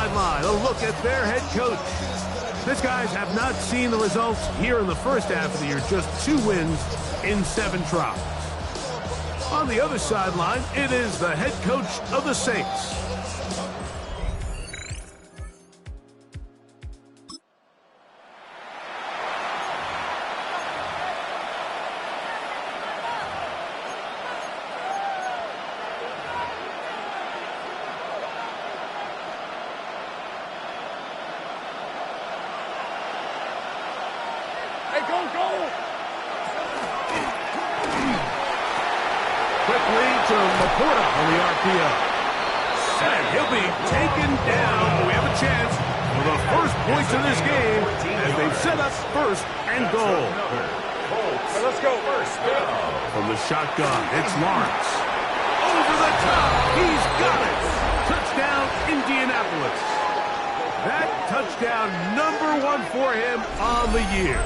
sideline, a look at their head coach. These guys have not seen the results here in the first half of the year. Just 2 wins in 7 tries. On the other sideline, it is the head coach of the Saints. Quickly to Laporta on the RPO. And he'll be taken down. We have a chance for the first points of this game as they've set up first and goal. Let's go first. From the shotgun, it's Lawrence. Over the top. He's got it. Touchdown, Indianapolis. That touchdown #1 for him on the year.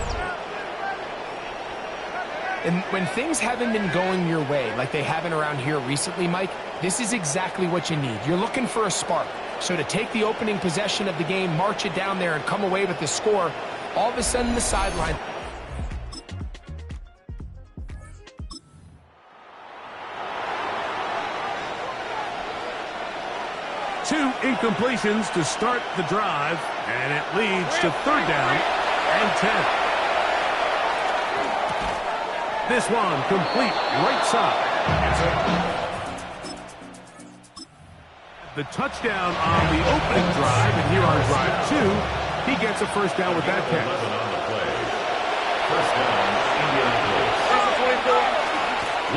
And when things haven't been going your way like they haven't around here recently, Mike, this is exactly what you need. You're looking for a spark. So to take the opening possession of the game, march it down there, and come away with the score, all of a sudden the sideline. Two incompletions to start the drive, and it leads to 3rd down and 10. This one complete right side. The touchdown on the opening drive, and here on drive 2, he gets a 1st down with that catch.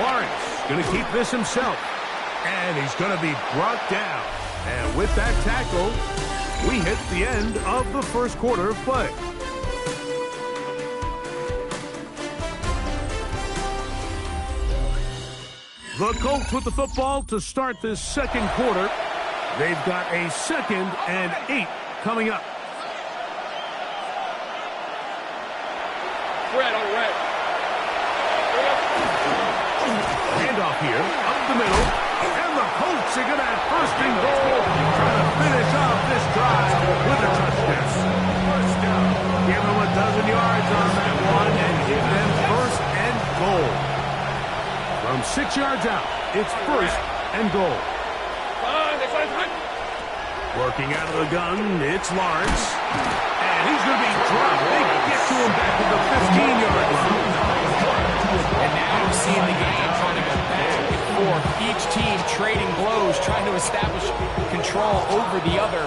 Lawrence going to keep this himself, and he's going to be brought down. And with that tackle, we hit the end of the first quarter of play. The Colts with the football to start this second quarter. They've got a 2nd and 8 coming up. Red on red. Handoff here, up the middle. And the Colts are going to have 1st and goal. Trying to finish off this drive with a touchdown. First down. Give them a dozen yards on that one and give them 1st and goal. From 6 yards out, it's 1st and goal. Working out of the gun, it's Lawrence. And he's going to be dropped. They get to him back at the 15-yard line. And now we're seeing the game kind of go back and forth. Each team trading blows, trying to establish control over the other.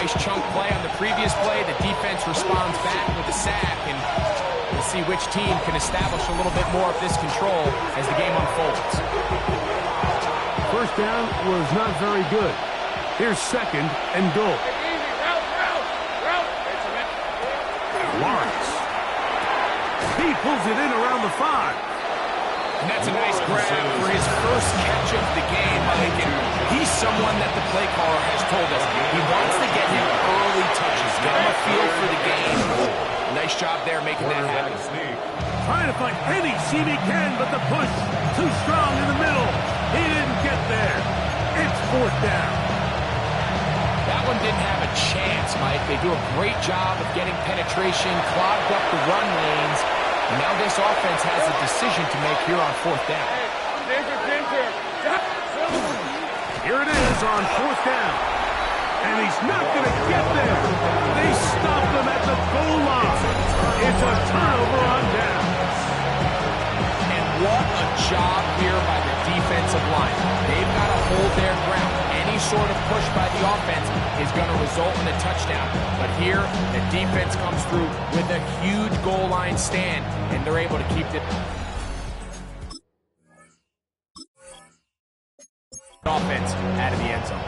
Nice chunk play on the previous play. The defense responds back with a sack. And we'll see which team can establish a little bit more of this control as the game unfolds. 1st down was not very good. Here's 2nd and goal. Lawrence. He pulls it in around the 5. And that's a nice grab for his first catch of the game, Mike. And he's someone that the play caller has told us he wants to get him early touches, get him a feel for the game. Nice job there making that happen. Trying to find any seam he can, but the push too strong in the middle. He didn't get there. It's 4th down. That one didn't have a chance, Mike. They do a great job of getting penetration, clogged up the run lanes, and now this offense has a decision to make here on 4th down. Here it is on 4th down. And he's not going to get there. They stopped him at the goal line. It's a turnover on downs. And what a job here by the defensive line. They've got to hold their ground. Any sort of push by the offense is going to result in a touchdown. But here, the defense comes through with a huge goal line stand, and they're able to keep the offense out of the end zone.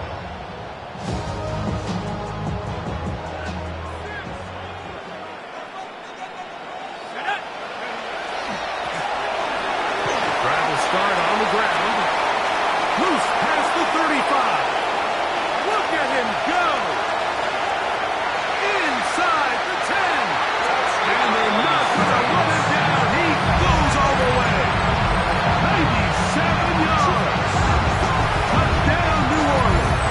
Travel start on the ground. Loose past the 35. Look at him go. Inside the 10. And they're not going to run it down. He goes all the way. 97 yards. Touchdown, New Orleans.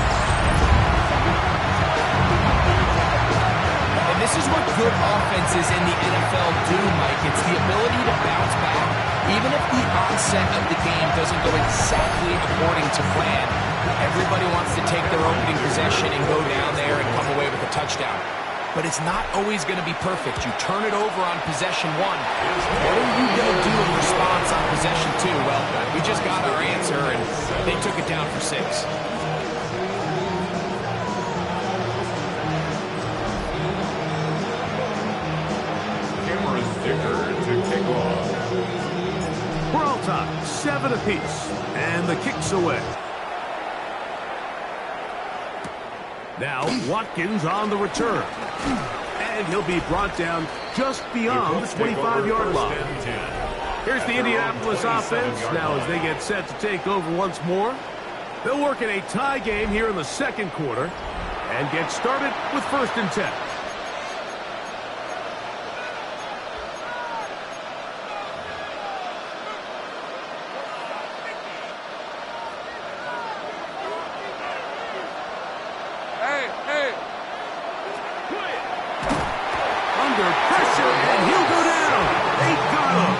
the game doesn't go exactly according to plan, everybody wants to take their opening possession and go down there and come away with a touchdown. But it's not always going to be perfect. You turn it over on possession 1. What are you going to do in response on possession 2? Well, we just got our answer, and they took it down for 6. To kick off. We're all tied, 7 apiece, and the kick's away. Now Watkins on the return, and he'll be brought down just beyond the 25-yard line. Here's the Indianapolis offense now as they get set to take over once more. They'll work in a tie game here in the second quarter and get started with 1st and 10. Under pressure, and he'll go down. They got him.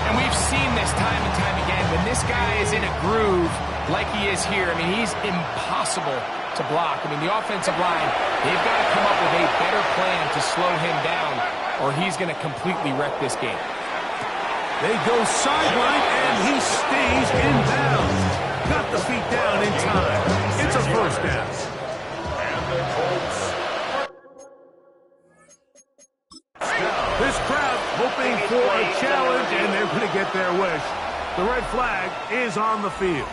And we've seen this time and time again. When this guy is in a groove like he is here, I mean, he's impossible to block. I mean, the offensive line, they've got to come up with a better plan to slow him down, or he's going to completely wreck this game. They go sideline, and he stays in bounds. Got the feet down in time. It's a 1st down. And the Colts. This crowd hoping for a challenge, and they're going to get their wish. The red flag is on the field.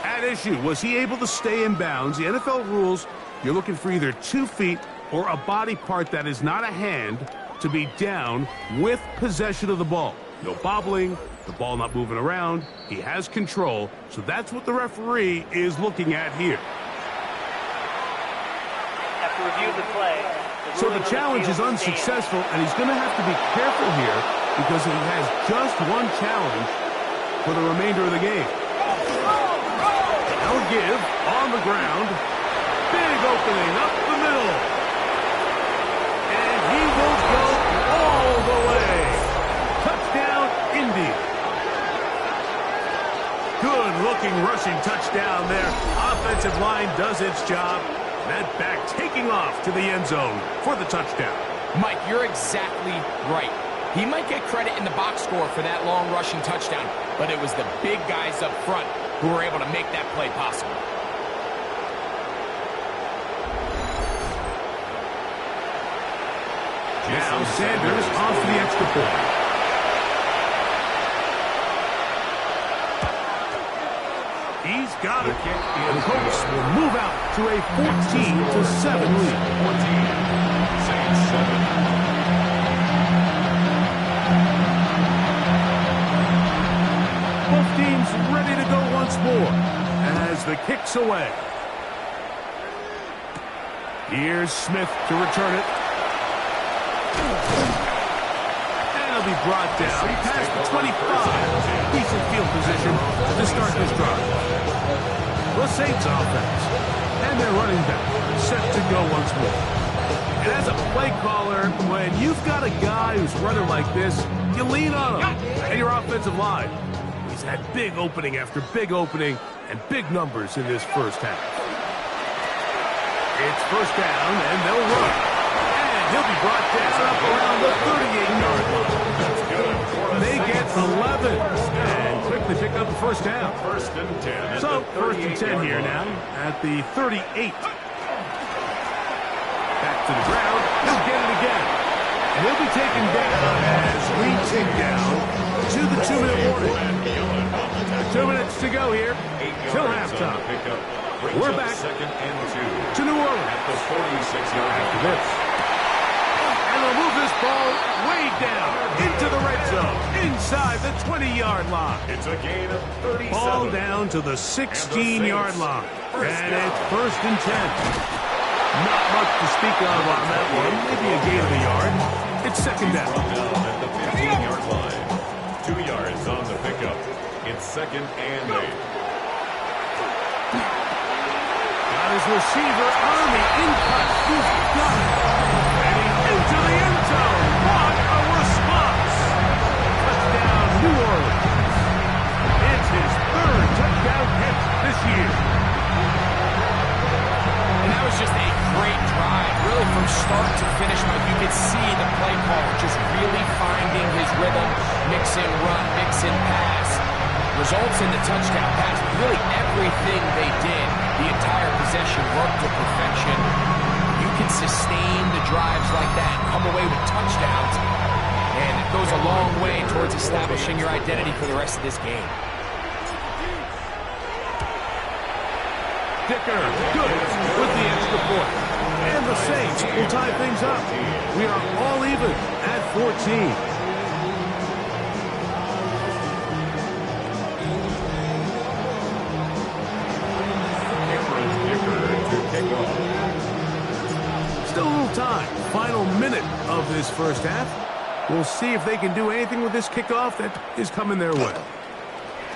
At issue, was he able to stay in bounds? The NFL rules, you're looking for either 2 feet or a body part that is not a hand to be down with possession of the ball. No bobbling, the ball not moving around. He has control, so that's what the referee is looking at here. After review the play, so the challenge is unsuccessful, and he's going to have to be careful here because he has just 1 challenge for the remainder of the game. They'll give on the ground. Big opening up the middle. And he will go all the way. Touchdown, Indy. Good-looking rushing touchdown there. Offensive line does its job. That back taking off to the end zone for the touchdown. Mike, you're exactly right. He might get credit in the box score for that long rushing touchdown, but it was the big guys up front who were able to make that play possible. Now Sanders off to the extra point. He's got it. And the Colts will move out to a 14-7 lead. 14-7. Both teams ready to go once more as the kick's away. Here's Smith to return it. And he'll be brought down past the 25. Decent field position to start this drive. The Saints offense. And their running back set to go once more. And as a play caller, when you've got a guy who's running like this, you lean on him and your offensive line. He's had big opening after big opening and big numbers in this first half. It's 1st down, and they'll run. And he'll be brought down up around the 38-yard line. That's good. They get 11 and quickly pick up the 1st down. 1st and 10. So 1st and 10 here now at the 38. Back to the ground. He'll get it again. And he'll be taken down as we tick down to the 2-minute warning. 2 minutes to go here till halftime. We're back 2nd and 2 to New Orleans at the 46-yard line. after this. And they'll move this ball way down into the red zone, inside the 20-yard line. It's a gain of 37. Ball down to the 16-yard line. And it's 1st and 10. Not much to speak of on that one. Maybe a gain of a yard. It's 2nd down. Down at the 15-yard line. 2 yards on the pickup. It's 2nd and 8. Got his receiver on the in-cut. He's got it. And he's into the end zone. What a response. Touchdown, New Orleans. Results in the touchdown pass. Really everything they did, the entire possession worked to perfection. You can sustain the drives like that, come away with touchdowns, and it goes a long way towards establishing your identity for the rest of this game. Dicker, good with the extra point. And the Saints will tie things up. We are all even at 14. Still a little time. Final minute of this first half. We'll see if they can do anything with this kickoff that is coming their way.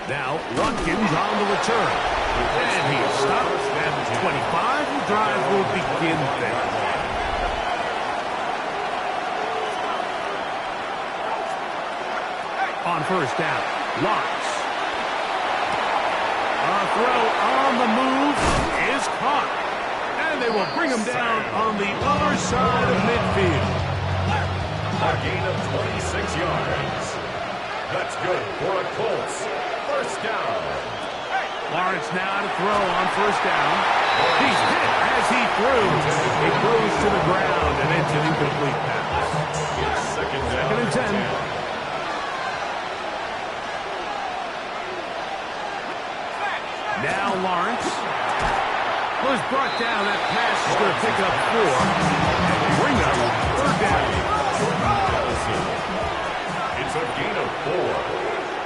Now, Watkins on the return. And he is stopped at 25. The drive will begin there. On first down, Lawrence. A throw on the move is caught. And they will bring him down on the other side of midfield. A gain of 26 yards. That's good for a Colts. First down. Lawrence now to throw on first down. He's hit as he throws. He throws to the ground, and it's an incomplete pass. Second down and 10. Now Lawrence was brought down. That pass is going to pick up 4. And bring up third down. It's a gain of 4.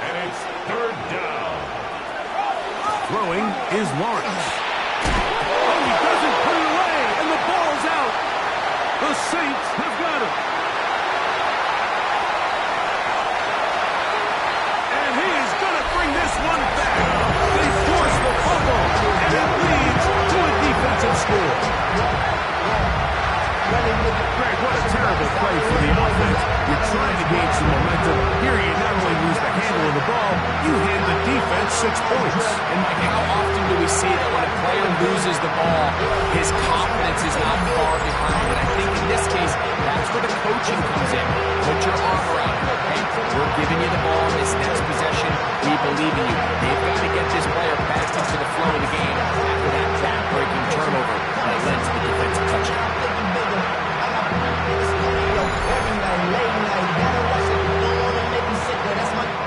And it's third down. Throwing is Lawrence. Oh, he doesn't put it away, and the ball's out. The Saints have got him. And he is going to bring this one back. They force the fumble, and it leads to a defensive score. Greg, what a terrible play for the offense. You're trying to gain some momentum. Here you not only lose the handle of the ball, you hand the defense 6 points. And how often do we see that when a player loses the ball, his confidence is not far behind? And I think in this case, that's where the coaching comes in. Put your arm around him. Hey, we're giving you the ball in this next possession. We believe in you. They've got to get this player back into the flow of the game after that back-breaking turnover that led to the defensive touchdown.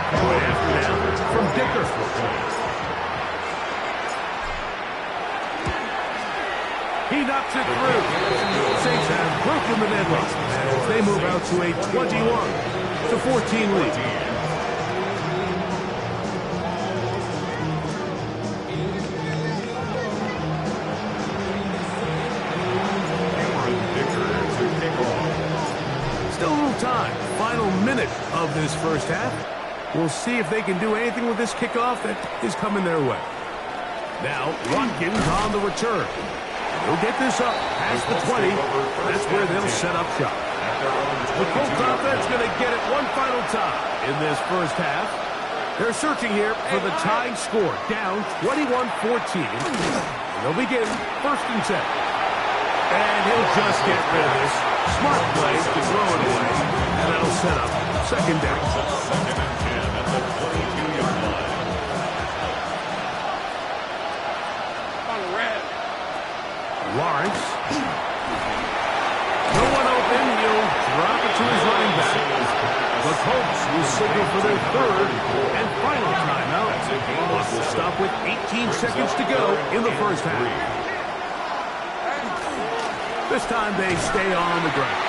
Good after down from Dicker. He knocks it through. Saints have broken the deadlock as they move out to a 21-14 lead. Still a little time. Final minute of this first half. We'll see if they can do anything with this kickoff that is coming their way. Now, Watkins on the return. He'll get this up past the 20. That's where they'll set up shop. The Colts offense going to get it one final time in this first half. They're searching here for the tying score, down 21-14. They'll begin first and 10. And he'll just get rid of this. Smart play to throw it away. And that'll set up second down. Second and 10 at the 22-yard line. Lawrence. No one open. He'll drop it to his running back. The Colts will signal for their third and final timeout. Clock will stop with 18 seconds to go in the first half. This time they stay on the ground.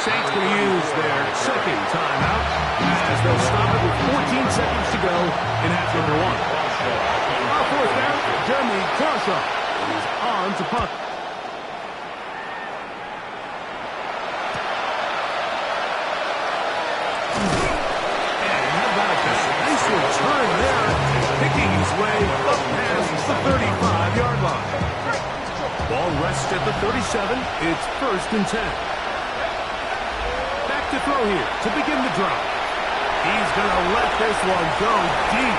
Saints going to use their second timeout as they'll stop it with 14 seconds to go in half number 1. Our fourth down, Jeremy Crawshaw is on to punt. And how about this nice return there, picking his way up past the 35-yard line. Ball rests at the 37. It's first and 10. Back to throw here to begin the drive. He's going to let this one go deep.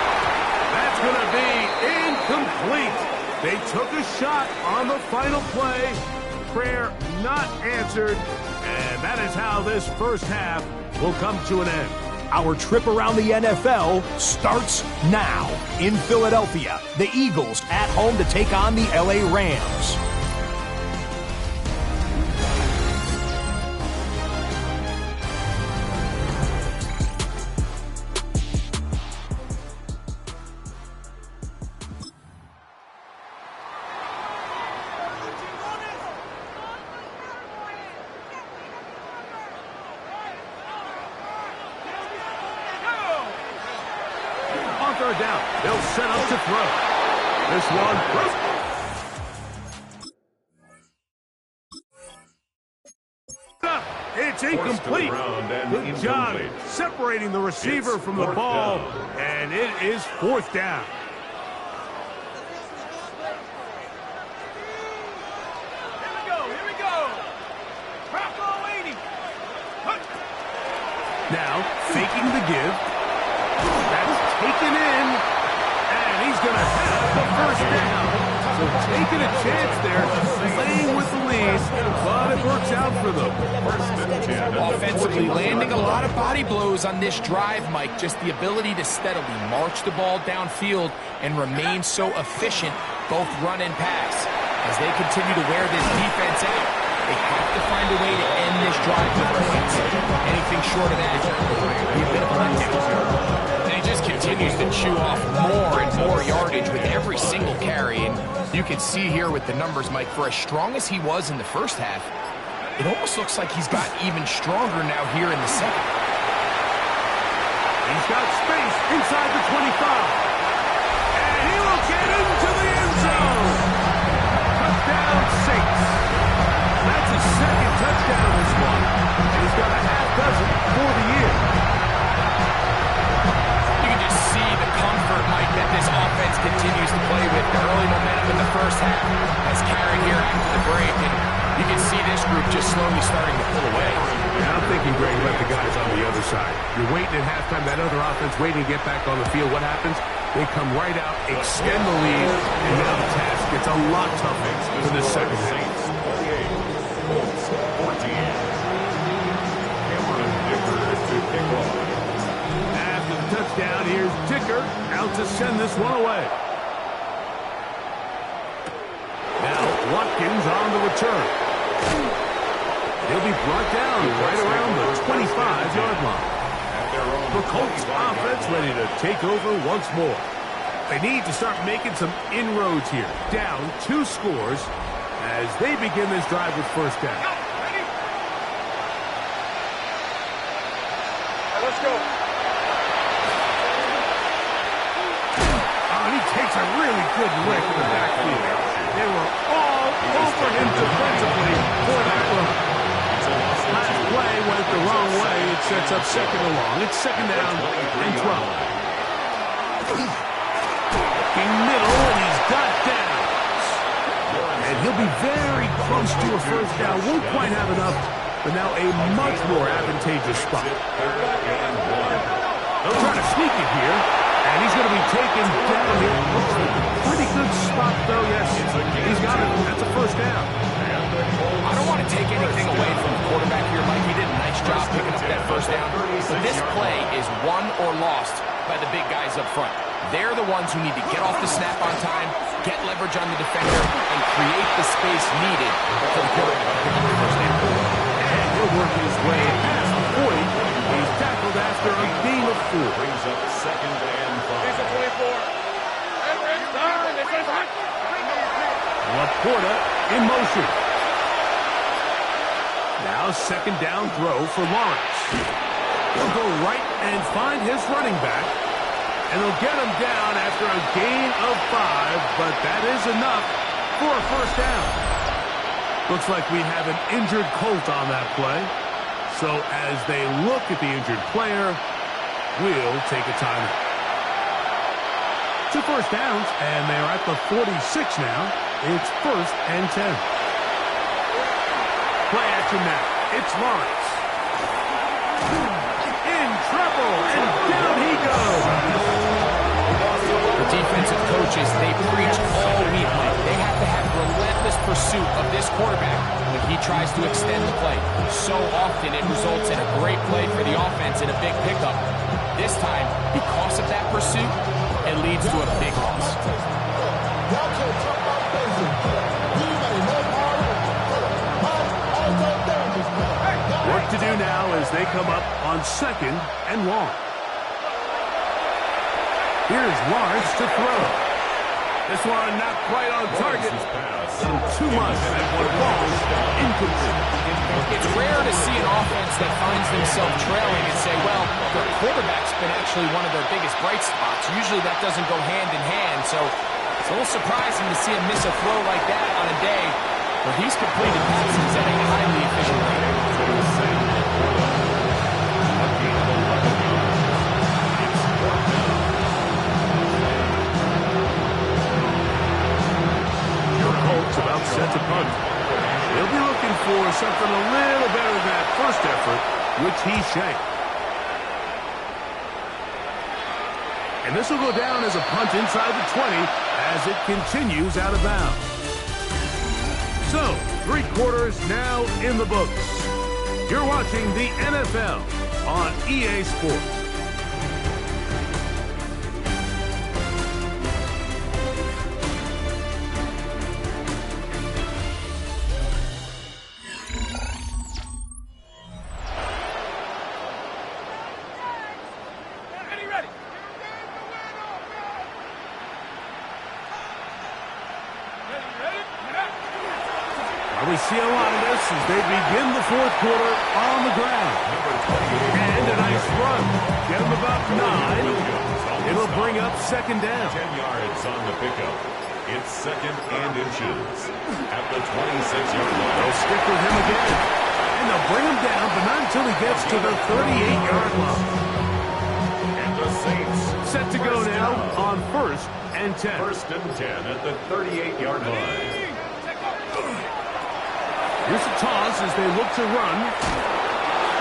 That's going to be incomplete. They took a shot on the final play. Prayer not answered. And that is how this first half will come to an end. Our trip around the NFL starts now. In Philadelphia, the Eagles at home to take on the LA Rams. Third down. They'll set up to throw. This one. It's incomplete. Good job separating the receiver from the ball, and it is fourth down. Here we go. Rocco waiting. Now, faking the give. That's taken in, and he's going to have the first down. So taking a chance there, playing with the lead, but it works out for them. Offensively, landing a lot of body blows on this drive, Mike. Just the ability to steadily march the ball downfield and remain so efficient, both run and pass. As they continue to wear this defense out, they have to find a way to end this drive with points. Anything short of that will be a bit of a letdown. Just continues to chew off more and more yardage with every single carry. And you can see here with the numbers, Mike, for as strong as he was in the first half, it almost looks like he's got even stronger now here in the second. He's got space inside the 25. And he will get into the end zone. Touchdown, Saints. That's his second touchdown in this one. And he's got a half dozen for the year. Comfort, Mike, that this offense continues to play with. The early momentum in the first half has carried here after the break, and you can see this group just slowly starting to pull away. Yeah, I'm thinking, Greg, about the guys on the other side. You're waiting at halftime, that other offense waiting to get back on the field. What happens? They come right out, extend the lead, and now the task gets a lot tougher for the second half. Touchdown, here's Ticker out to send this one away. Now Watkins on the return. He'll be brought down right around the 25-yard line. The Colts offense ready to take over once more. They need to start making some inroads here. Down 2 scores as they begin this drive with first down. Let's go. Takes a really good lick in the backfield. They were all over him defensively for that run. Last play went the wrong way. It sets up second and long. It's second down and 12. In middle, and he's got downs. And he'll be very close to a first down. Won't quite have enough, but now a much more advantageous spot. They'll try to sneak it here. And he's going to be taken down here. Pretty good spot, though, yes. He's got it. That's a first down. I don't want to take anything away from the quarterback here, Mike. He did a nice job picking up that first down. But this play is won or lost by the big guys up front. They're the ones who need to get off the snap on time, get leverage on the defender, and create the space needed for the quarterback to pick up the first down. And he'll work his way past the 40. He's tackled after a gain of 4. Brings up second and 5. 24. Laporta in motion. Now second down throw for Lawrence. He'll go right and find his running back. And they'll get him down after a gain of 5, but that is enough for a first down. Looks like we have an injured Colt on that play. So as they look at the injured player, we'll take a timeout. 2 first downs, and they're at the 46 now. It's first and 10. Play action now. It's Lawrence. In trouble, and down he goes. The defensive coaches, they preach all week. They have to have relentless pursuit pursuit of this quarterback when he tries to extend the play. So often it results in a great play for the offense and a big pickup. This time, because of that pursuit, it leads to a big loss. Work to do now as they come up on 2nd and long. Here's Lawrence to throw. This one not quite on target. And too much that one falls incomplete. It's rare to see an offense that finds themselves trailing and say, well, their quarterback's been actually one of their biggest bright spots. Usually that doesn't go hand in hand, so it's a little surprising to see him miss a throw like that on a day where he's completed passes at a highly efficient rate. About set to punt. He'll be looking for something a little better than that first effort, which he shanked. And this will go down as a punt inside the 20 as it continues out of bounds. So, 3 quarters now in the books. You're watching the NFL on EA Sports. We see a lot of this as they begin the 4th quarter on the ground. And a nice run. Get them about 9. It'll bring up 2nd down. 10 yards on the pickup. It's 2nd and inches at the 26-yard line. They'll stick with him again. And they'll bring him down, but not until he gets to the 38-yard line. And the Saints set to go now on 1st and 10. 1st and 10 at the 38-yard line. Here's a toss as they look to run.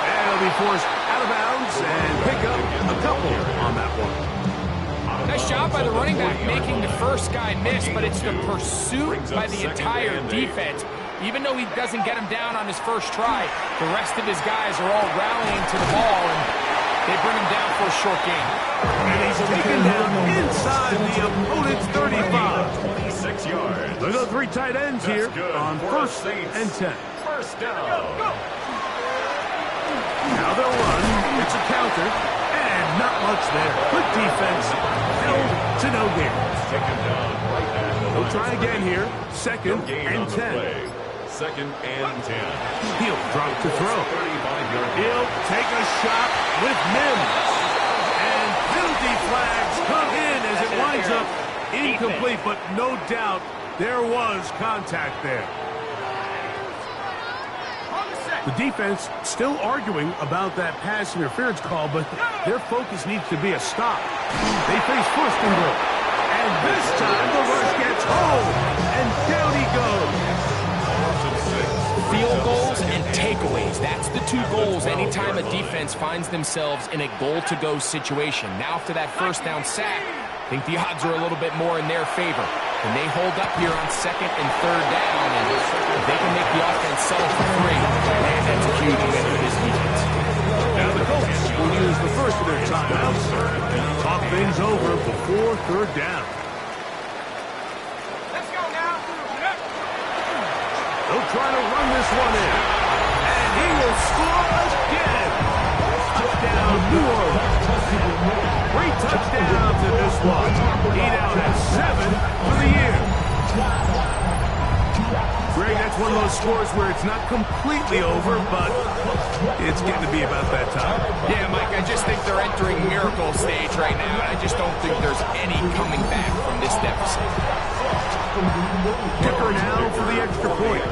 And it'll be forced out of bounds and pick up a couple on that one. Nice job by the running back making the first guy miss, but it's the pursuit by the entire defense. Even though he doesn't get him down on his first try, the rest of his guys are all rallying to the ball, and they bring him down for a short gain. And he's taken down inside the opponent's 35. 26 yards. Look at 3 tight ends here on 1st and 10. First down. Now they'll run. It's a counter. And not much there. Good defense. Held to no gain. They'll try again here. 2nd and 10. 2nd and 10. He'll drop to throw. He'll take a shot with Mims. And penalty flags come in as it winds up incomplete, but no doubt there was contact there. The defense still arguing about that pass interference call, but their focus needs to be a stop. They face 1st and goal. And this time the rush gets home. And down he goes. Field goals and takeaways. That's the 2 goals anytime a defense finds themselves in a goal-to-go situation. Now after that 1st down sack, I think the odds are a little bit more in their favor. And they hold up here on 2nd and 3rd down, and if they can make the offense settle for 3, man, that's a huge win for this defense. Now the Colts will use the first of their timeouts and talk things over before 3rd down. Let's go now. They'll try to run this one in. And he will score again. Touchdown, New Orleans. 3 touchdowns in this one. He now has 7 for the year. Greg, that's one of those scores where it's not completely over, but it's getting to be about that time. Yeah, Mike, I just think they're entering miracle stage right now. I just don't think there's any coming back from this deficit. Kicker now for the extra point.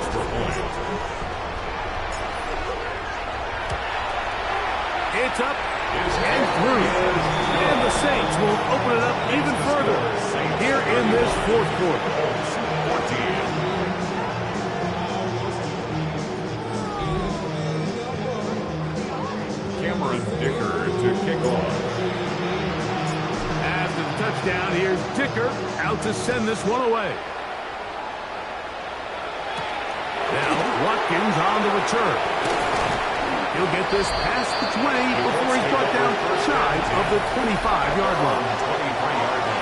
It's up and through. And the Saints will open it up even further here in this 4th quarter. To kick off. After the touchdown, here's Dicker out to send this one away. Hopkins on the return. He'll get this past the 20 before he's brought down shy of the 25-yard line.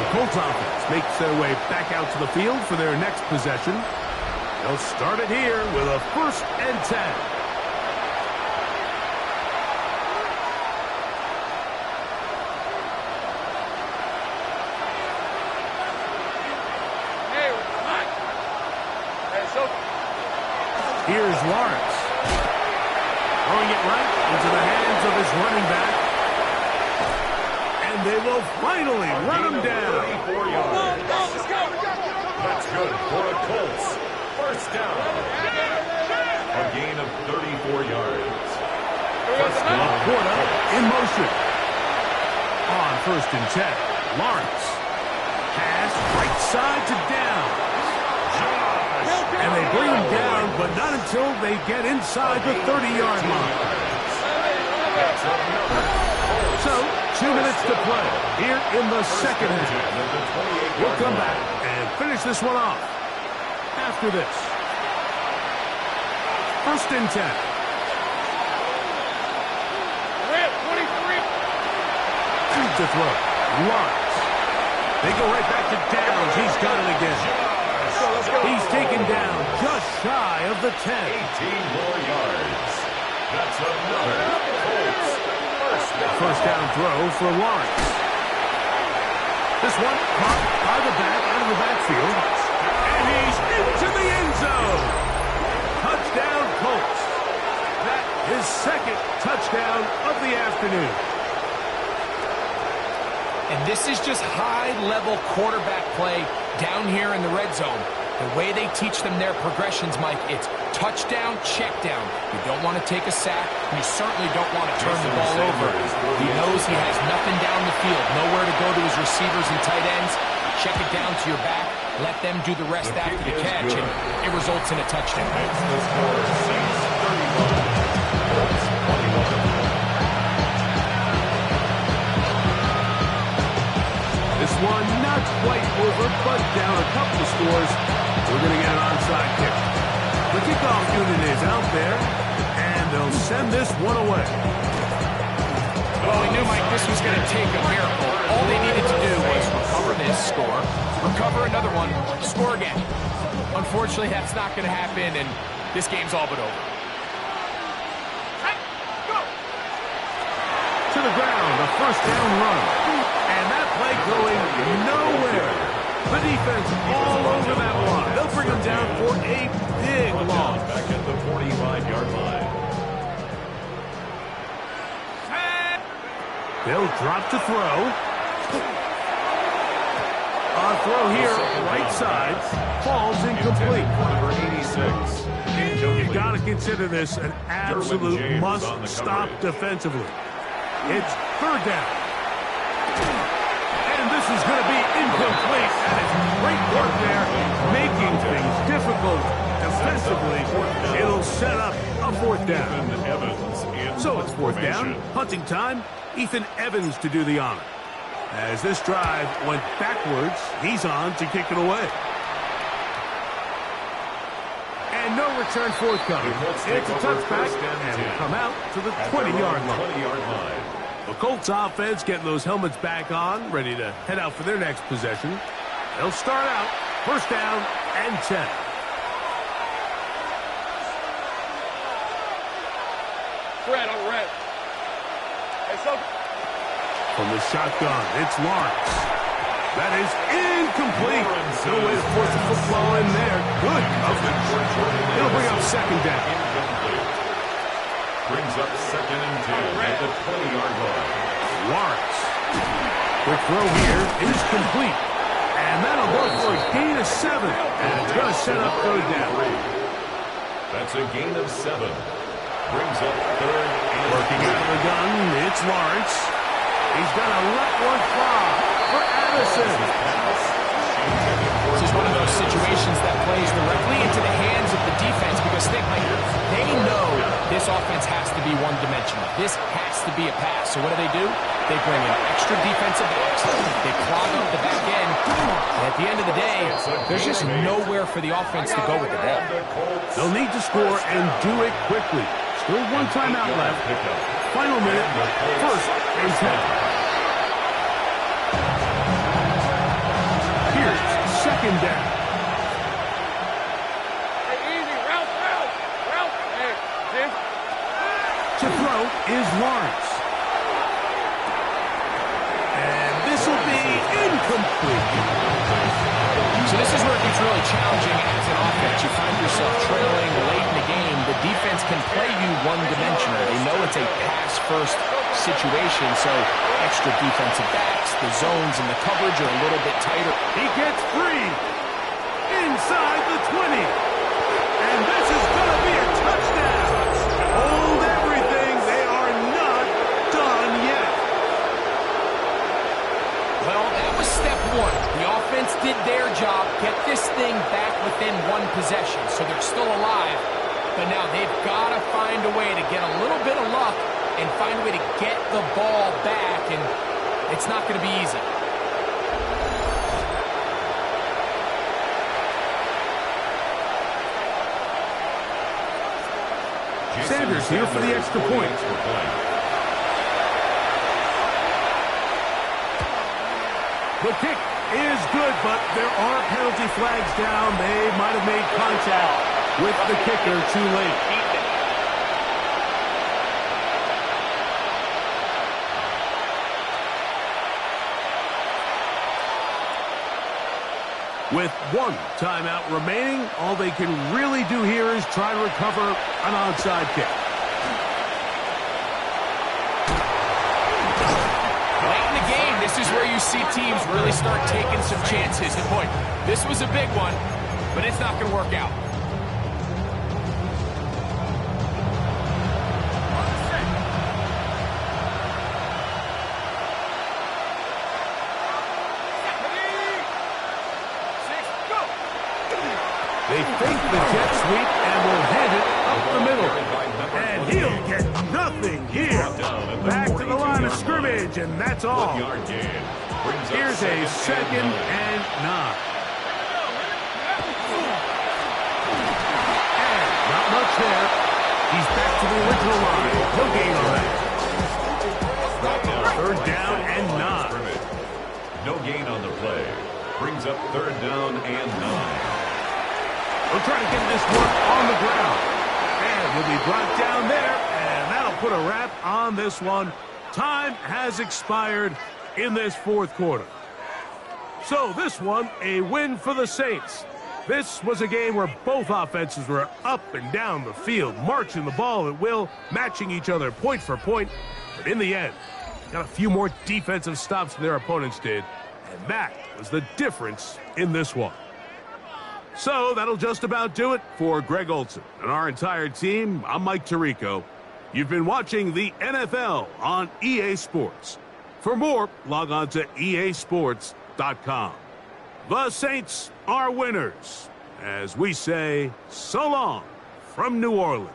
The Colts offense makes their way back out to the field for their next possession. They'll start it here with a 1st and 10. Here's Lawrence. Throwing it right into the hands of his running back. And they will finally run him down. That's good for a Colts. 1st down. A gain of 34 yards. Laporta in motion. On 1st and 10. Lawrence. Pass right side to down. And they bring him down, but not until they get inside the 30-yard line. So, 2 minutes to play here in the 2nd half. We'll come back and finish this one off after this. 1st and 10. To throw. Lawrence. They go right back to Downs. He's got it again. He's taken down just shy of the 10. 18 more yards. That's another Colts 1st down throw for Lawrence. This one caught by the back out of the backfield. And he's into the end zone. Touchdown Colts. That is 2nd touchdown of the afternoon. And this is just high-level quarterback play down here in the red zone. The way they teach them their progressions, Mike, it's touchdown, check down. You don't want to take a sack, and you certainly don't want to turn the ball over. He knows he has nothing down the field, nowhere to go to his receivers and tight ends. Check it down to your back, let them do the rest after the catch, and it results in a touchdown. This one not quite over, but down a couple of scores. We're going to get an onside kick. The kickoff unit is out there, and they'll send this one away. Well, we knew, Mike, this was going to take a miracle. All they needed to do was recover this score, recover another one, score again. Unfortunately, that's not going to happen, and this game's all but over. To the ground, a 1st down run. And that play going nowhere. The defense all over that one. They'll bring him down for a big loss. Back at the 45-yard line. They'll drop to throw. A throw here, right side. Falls incomplete. Number 86. You got to consider this an absolute must-stop defensively. It's 3rd down. And this is going to be incomplete. And it's great work there, making things difficult defensively. It'll set up a 4th down. So it's 4th down. Punting time. Ethan Evans to do the honor. As this drive went backwards, he's on to kick it away. And no return forthcoming. It's a touchback, and will come out to the 20-yard line. The Colts offense getting those helmets back on, ready to head out for their next possession. They'll start out 1st down and 10. Red on red. From the shotgun, it's Lawrence. That is incomplete. No way to force the football in there. Good coverage. It'll bring up 2nd down. Brings up 2nd and 10 at the 20-yard line. Lawrence. Quick throw here is complete. And that'll go for a gain of 7. And it's going to set up 3rd down. That's a gain of 7. Brings up 3rd and Working out of the gun, it's Lawrence. He's going to let one fly for Addison. This is one of those situations that plays directly into the hands of the defense because they know this offense has to be one-dimensional. This has to be a pass. So what do? They bring in extra defensive backs. They clog up the back end. And at the end of the day, There's just nowhere for the offense to go with the ball. They'll need to score and do it quickly. Still one timeout left. Final minute, first and 10. Here's second down. Hey, easy. Route. Hey, Jim. To throw is Lawrence. And this will be incomplete. So this is where it gets really challenging as an offense. You find yourself trailing late in the game. The defense can play you one-dimensional. They know it's a pass-first situation, so extra defensive backs, the zones and the coverage are a little bit tighter. He gets free inside the 20. And this is going to be a touchdown. Hold everything. They are not done yet. Well, that was step one. The offense did their job, get this thing back within one possession, so they're still alive. But now they've got to find a way to get a little bit of luck and find a way to get the ball back, and it's not going to be easy. Sanders here for the extra point. The kick is good, but there are penalty flags down. They might have made contact with the kicker too late. With one timeout remaining, all they can really do here is try to recover an onside kick. Late in the game, this is where you see teams really start taking some chances. And boy, this was a big one, but it's not going to work out. They fake the jet sweep and will hand it up the middle. And he'll get nothing here. Back to the line of scrimmage, and that's all. Here's a 2nd and 9. And not much there. He's back to the original line. No gain on that. 3rd down and 9. No gain on the play. Brings up 3rd down and 9. We'll try to get this one on the ground. And will be brought down there, and that'll put a wrap on this one. Time has expired in this 4th quarter. So this one, a win for the Saints. This was a game where both offenses were up and down the field, marching the ball at will, matching each other point for point. But in the end, got a few more defensive stops than their opponents did, and that was the difference in this one. So that'll just about do it for Greg Olson and our entire team. I'm Mike Tirico. You've been watching the NFL on EA Sports. For more, log on to easports.com. The Saints are winners, as we say so long from New Orleans.